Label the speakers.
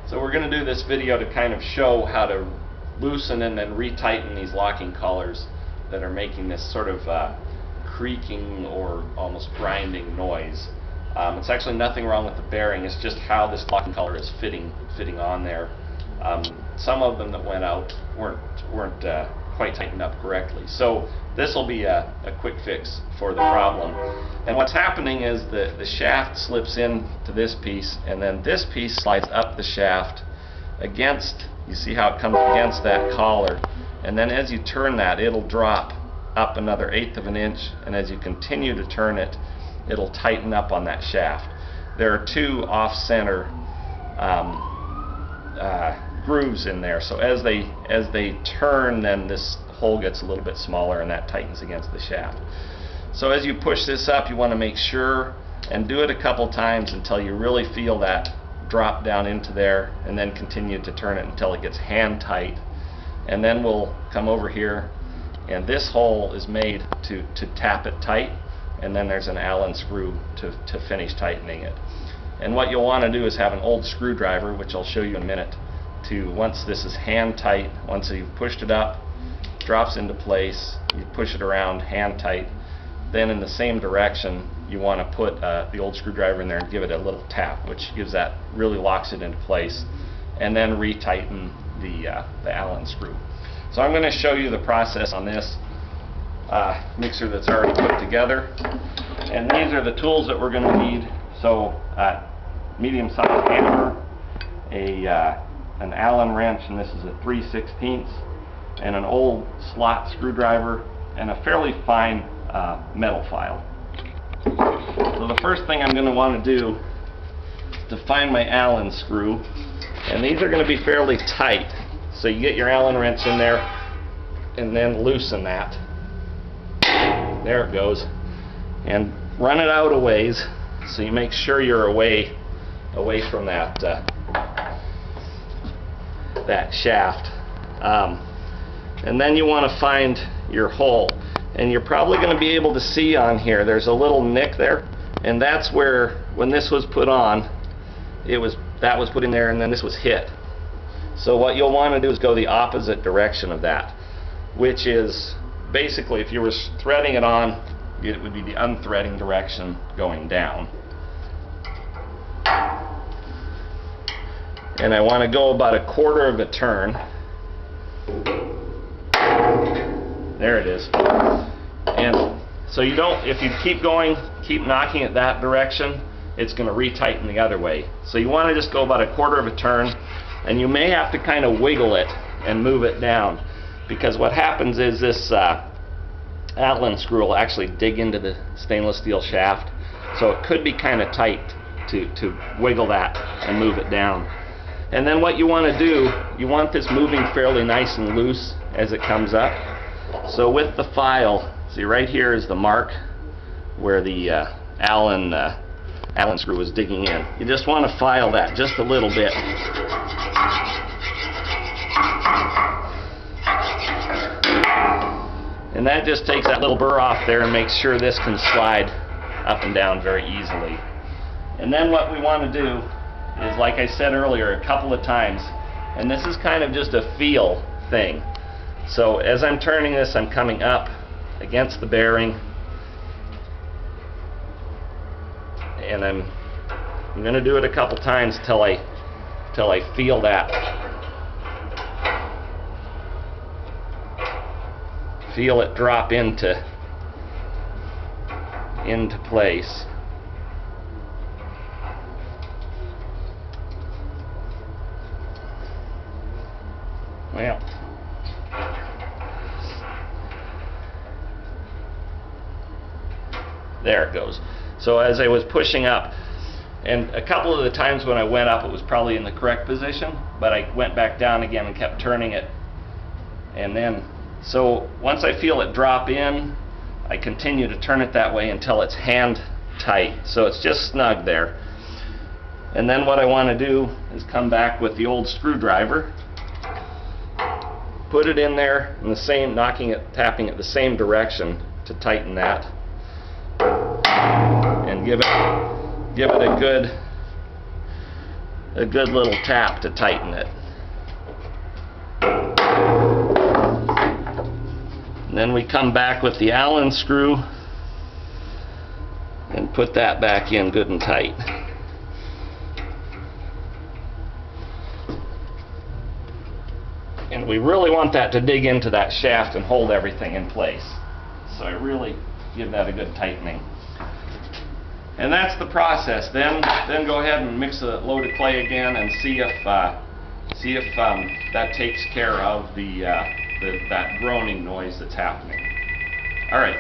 Speaker 1: So we're going to do this video to kind of show how to loosen and then retighten these locking collars that are making this sort of creaking or almost grinding noise. It's actually nothing wrong with the bearing, it's just how this locking collar is fitting on there. Some of them that went out weren't quite tightened up correctly. So this will be a quick fix for the problem. And what's happening is the shaft slips into this piece, and then this piece slides up the shaft against, you see how it comes against that collar, and then as you turn that, it'll drop up another 1/8 of an inch, and as you continue to turn it, it'll tighten up on that shaft. There are two off-center grooves in there, so as they turn, then this hole gets a little bit smaller and that tightens against the shaft. So as you push this up, you want to make sure and do it a couple times until you really feel that drop down into there, and then continue to turn it until it gets hand tight. And then we'll come over here, and this hole is made to tap it tight, and then there's an Allen screw to finish tightening it. And what you'll want to do is have an old screwdriver, which I'll show you in a minute, to, once this is hand tight, once you've pushed it up, drops into place, you push it around hand tight, then in the same direction you want to put the old screwdriver in there and give it a little tap, which gives that, really locks it into place, and then retighten the Allen screw. So I'm going to show you the process on this mixer that's already put together, and these are the tools that we're going to need. So medium-sized hammer, an Allen wrench, and this is a 3/16, and an old slot screwdriver, and a fairly fine metal file. So the first thing I'm going to want to do is to find my Allen screw, and these are going to be fairly tight. So you get your Allen wrench in there and then loosen that. There it goes. And run it out a ways, so you make sure you're away from that shaft. And then you want to find your hole. And you're probably going to be able to see on here, there's a little nick there, and that's where, when this was put on, that was put in there, and then this was hit. So what you'll want to do is go the opposite direction of that, which is basically, if you were threading it on, it would be the unthreading direction going down. And I want to go about 1/4 of a turn. There it is. And so you don't, if you keep going, keep knocking it that direction, it's going to retighten the other way. So you want to just go about 1/4 of a turn, and you may have to kind of wiggle it and move it down, because what happens is this Allen screw will actually dig into the stainless steel shaft, so it could be kind of tight to wiggle that and move it down. And then what you want to do, you want this moving fairly nice and loose as it comes up. So with the file, see right here is the mark where the Allen screw was digging in. You just want to file that just a little bit. And that just takes that little burr off there and makes sure this can slide up and down very easily. And then what we want to do is, like I said earlier a couple of times, and this is kind of just a feel thing. So as I'm turning this, I'm coming up against the bearing, and I'm going to do it a couple times till I feel that. Feel it drop into place. Well, there it goes. So as I was pushing up, and a couple of the times when I went up, it was probably in the correct position, but I went back down again and kept turning it. And then, so once I feel it drop in, I continue to turn it that way until it's hand tight. So it's just snug there. And then what I want to do is come back with the old screwdriver, put it in there in the same, tapping it the same direction to tighten that, and give it a a good little tap to tighten it. And then we come back with the Allen screw and put that back in good and tight. And we really want that to dig into that shaft and hold everything in place. So I really give that a good tightening. And that's the process. Then go ahead and mix a load of clay again and see if that takes care of that groaning noise that's happening. All right.